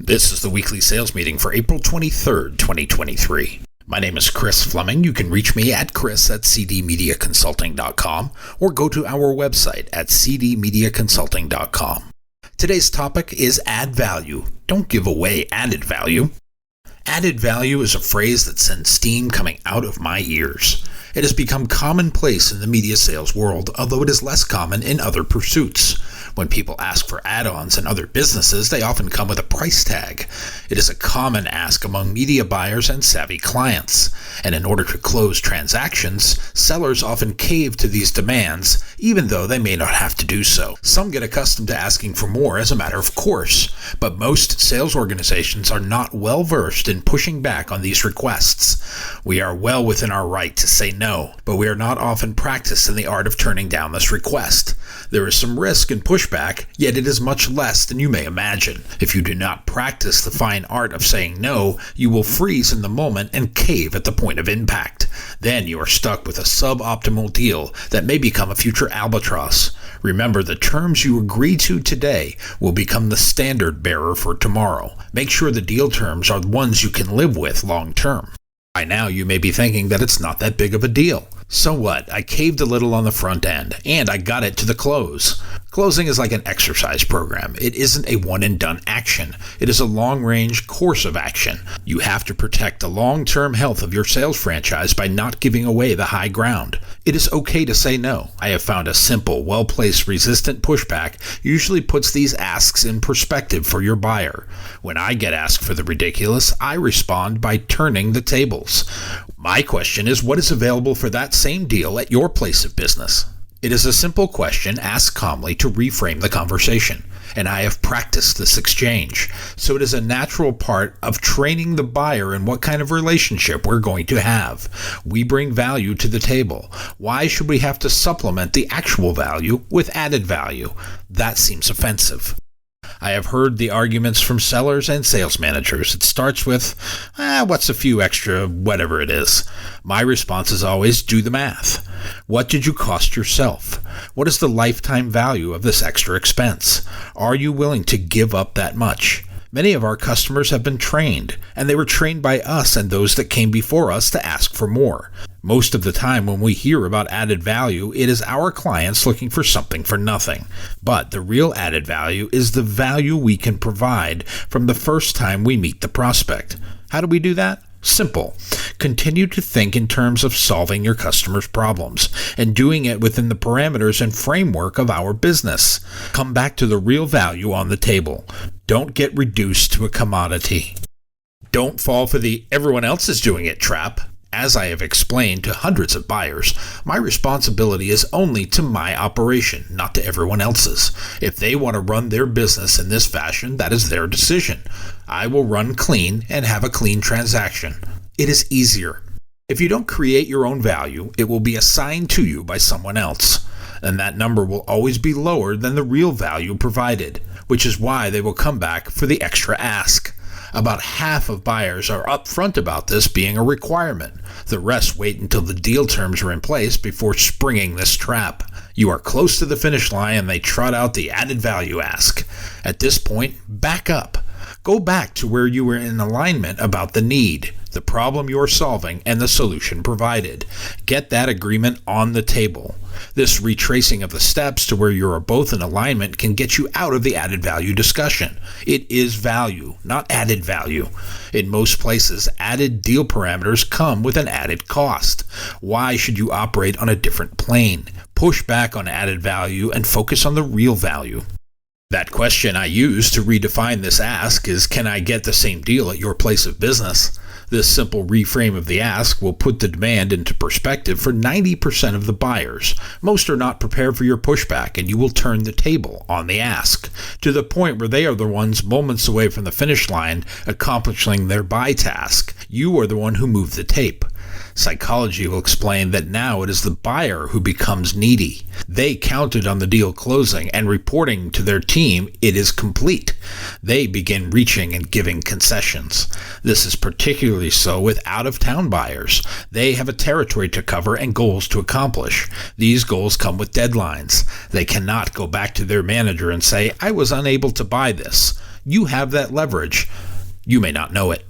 This is the weekly sales meeting for April 23rd, 2023. My name is Chris Fleming. You can reach me at chris@cdmediaconsulting.com or go to our website at cdmediaconsulting.com. Today's topic is add value. Don't give away added value. Added value is a phrase that sends steam coming out of my ears. It has become commonplace in the media sales world, although it is less common in other pursuits. When people ask for add-ons in other businesses, they often come with a price tag. It is a common ask among media buyers and savvy clients. And in order to close transactions, sellers often cave to these demands, even though they may not have to do so. Some get accustomed to asking for more as a matter of course, but most sales organizations are not well versed in pushing back on these requests. We are well within our right to say no, but we are not often practiced in the art of turning down this request. There is some risk in pushback, yet it is much less than you may imagine. If you do not practice the fine art of saying no, you will freeze in the moment and cave at the point of impact. Then you are stuck with a suboptimal deal that may become a future albatross. Remember, the terms you agree to today will become the standard bearer for tomorrow. Make sure the deal terms are the ones you can live with long term. By now, you may be thinking that it's not that big of a deal. So what? I caved a little on the front end, and I got it to the close. Closing is like an exercise program. It isn't a one-and-done action. It is a long-range course of action. You have to protect the long-term health of your sales franchise by not giving away the high ground. It is okay to say no. I have found a simple, well-placed, resistant pushback usually puts these asks in perspective for your buyer. When I get asked for the ridiculous, I respond by turning the tables. My question is, what is available for that same deal at your place of business? It is a simple question asked calmly to reframe the conversation, and I have practiced this exchange, so it is a natural part of training the buyer in what kind of relationship we're going to have. We bring value to the table. Why should we have to supplement the actual value with added value? That seems offensive. I have heard the arguments from sellers and sales managers. It starts with, what's a few extra, whatever it is. My response is always, do the math. What did you cost yourself? What is the lifetime value of this extra expense? Are you willing to give up that much? Many of our customers have been trained, and they were trained by us and those that came before us to ask for more. Most of the time when we hear about added value, it is our clients looking for something for nothing. But the real added value is the value we can provide from the first time we meet the prospect. How do we do that? Simple. Continue to think in terms of solving your customers' problems and doing it within the parameters and framework of our business. Come back to the real value on the table. Don't get reduced to a commodity. Don't fall for the everyone else is doing it trap. As I have explained to hundreds of buyers, my responsibility is only to my operation, not to everyone else's. If they want to run their business in this fashion, that is their decision. I will run clean and have a clean transaction. It is easier. If you don't create your own value, it will be assigned to you by someone else, and that number will always be lower than the real value provided, which is why they will come back for the extra ask. About half of buyers are upfront about this being a requirement. The rest wait until the deal terms are in place before springing this trap. You are close to the finish line and they trot out the added value ask. At this point, back up. Go back to where you were in alignment about the need, the problem you're solving, and the solution provided. Get that agreement on the table. This retracing of the steps to where you are both in alignment can get you out of the added value discussion. It is value, not added value. In most places, added deal parameters come with an added cost. Why should you operate on a different plane? Push back on added value and focus on the real value. That question I use to redefine this ask is, can I get the same deal at your place of business? This simple reframe of the ask will put the demand into perspective for 90% of the buyers. Most are not prepared for your pushback, and you will turn the table on the ask to the point where they are the ones moments away from the finish line accomplishing their buy task. You are the one who moved the tape. Psychology will explain that now it is the buyer who becomes needy. They counted on the deal closing and reporting to their team it is complete. They begin reaching and giving concessions. This is particularly so with out-of-town buyers. They have a territory to cover and goals to accomplish. These goals come with deadlines. They cannot go back to their manager and say, I was unable to buy this. You have that leverage. You may not know it.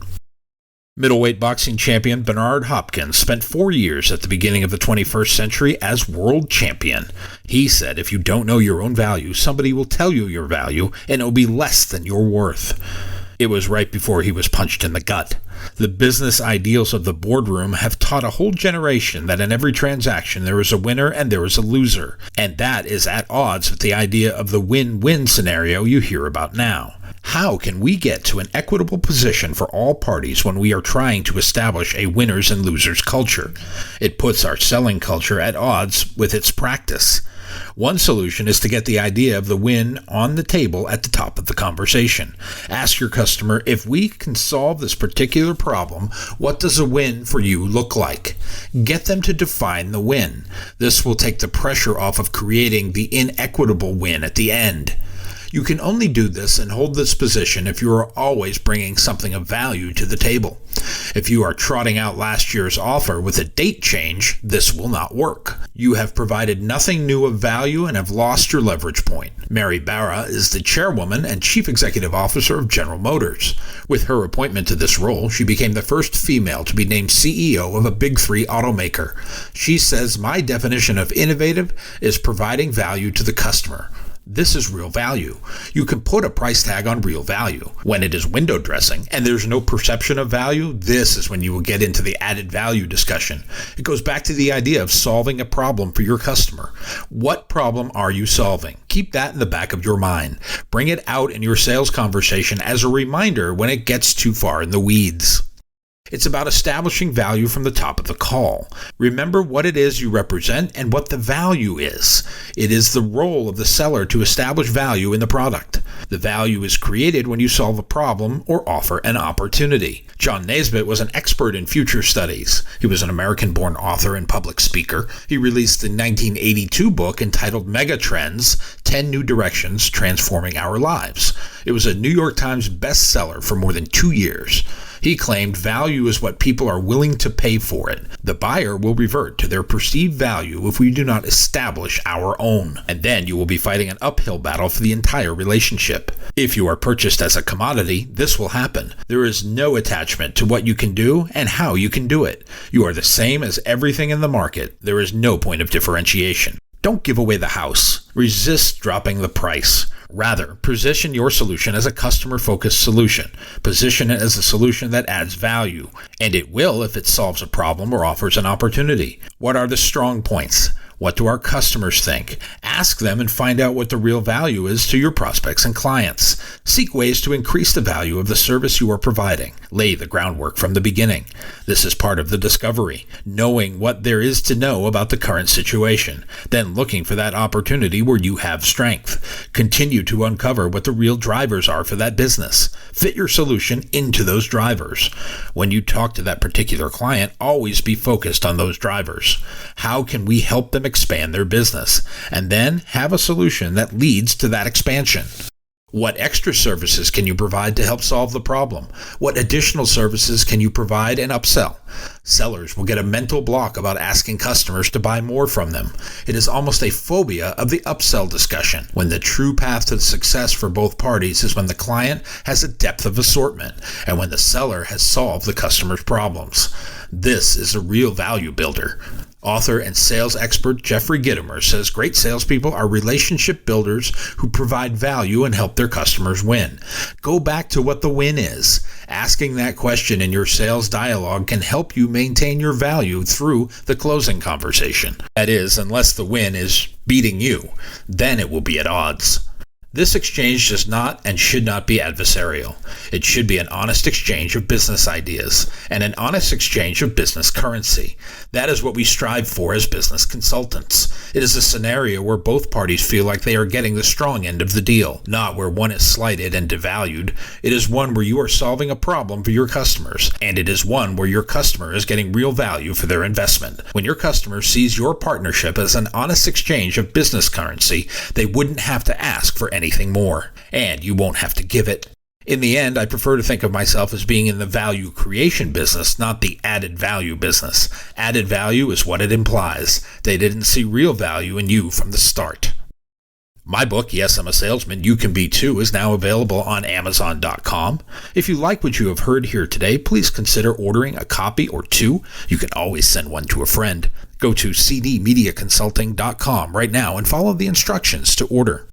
Middleweight boxing champion Bernard Hopkins spent 4 years at the beginning of the 21st century as world champion. He said if you don't know your own value, somebody will tell you your value and it will be less than your worth. It was right before he was punched in the gut. The business ideals of the boardroom have taught a whole generation that in every transaction there is a winner and there is a loser, and that is at odds with the idea of the win-win scenario you hear about now. How can we get to an equitable position for all parties when we are trying to establish a winners and losers culture? It puts our selling culture at odds with its practice. One solution is to get the idea of the win on the table at the top of the conversation. Ask your customer, if we can solve this particular problem, what does a win for you look like? Get them to define the win. This will take the pressure off of creating the inequitable win at the end. You can only do this and hold this position if you are always bringing something of value to the table. If you are trotting out last year's offer with a date change, this will not work. You have provided nothing new of value and have lost your leverage point. Mary Barra is the chairwoman and chief executive officer of General Motors. With her appointment to this role, she became the first female to be named CEO of a Big Three automaker. She says, "My definition of innovative is providing value to the customer." This is real value. You can put a price tag on real value. When it is window dressing and there's no perception of value, this is when you will get into the added value discussion. It goes back to the idea of solving a problem for your customer. What problem are you solving? Keep that in the back of your mind. Bring it out in your sales conversation as a reminder when it gets too far in the weeds. It's about establishing value from the top of the call. Remember what it is you represent and what the value is. It is the role of the seller to establish value in the product. The value is created when you solve a problem or offer an opportunity. John Naisbitt was an expert in future studies. He was an American-born author and public speaker. He released the 1982 book entitled Megatrends, 10 New Directions Transforming Our Lives. It was a New York Times bestseller for more than 2 years. He claimed value is what people are willing to pay for it. The buyer will revert to their perceived value if we do not establish our own. And then you will be fighting an uphill battle for the entire relationship. If you are purchased as a commodity, this will happen. There is no attachment to what you can do and how you can do it. You are the same as everything in the market. There is no point of differentiation. Don't give away the house. Resist dropping the price. Rather, position your solution as a customer-focused solution. Position it as a solution that adds value, and it will if it solves a problem or offers an opportunity. What are the strong points? What do our customers think? Ask them and find out what the real value is to your prospects and clients. Seek ways to increase the value of the service you are providing. Lay the groundwork from the beginning. This is part of the discovery, knowing what there is to know about the current situation, then looking for that opportunity where you have strength. Continue to uncover what the real drivers are for that business. Fit your solution into those drivers. When you talk to that particular client, always be focused on those drivers. How can we help them expand their business? And then have a solution that leads to that expansion. What extra services can you provide to help solve the problem? What additional services can you provide and upsell? Sellers will get a mental block about asking customers to buy more from them. It is almost a phobia of the upsell discussion, when the true path to success for both parties is when the client has a depth of assortment and when the seller has solved the customer's problems. This is a real value builder. Author and sales expert Jeffrey Gitomer says great salespeople are relationship builders who provide value and help their customers win. Go back to what the win is. Asking that question in your sales dialogue can help you maintain your value through the closing conversation. That is, unless the win is beating you, then it will be at odds. This exchange does not and should not be adversarial. It should be an honest exchange of business ideas and an honest exchange of business currency. That is what we strive for as business consultants. It is a scenario where both parties feel like they are getting the strong end of the deal, not where one is slighted and devalued. It is one where you are solving a problem for your customers, and it is one where your customer is getting real value for their investment. When your customer sees your partnership as an honest exchange of business currency, they wouldn't have to ask for anything more, and you won't have to give it. In the end, I prefer to think of myself as being in the value creation business, not the added value business. Added value is what it implies. They didn't see real value in you from the start. My book, Yes, I'm a Salesman, You Can Be Too, is now available on Amazon.com. If you like what you have heard here today, please consider ordering a copy or two. You can always send one to a friend. Go to cdmediaconsulting.com right now and follow the instructions to order.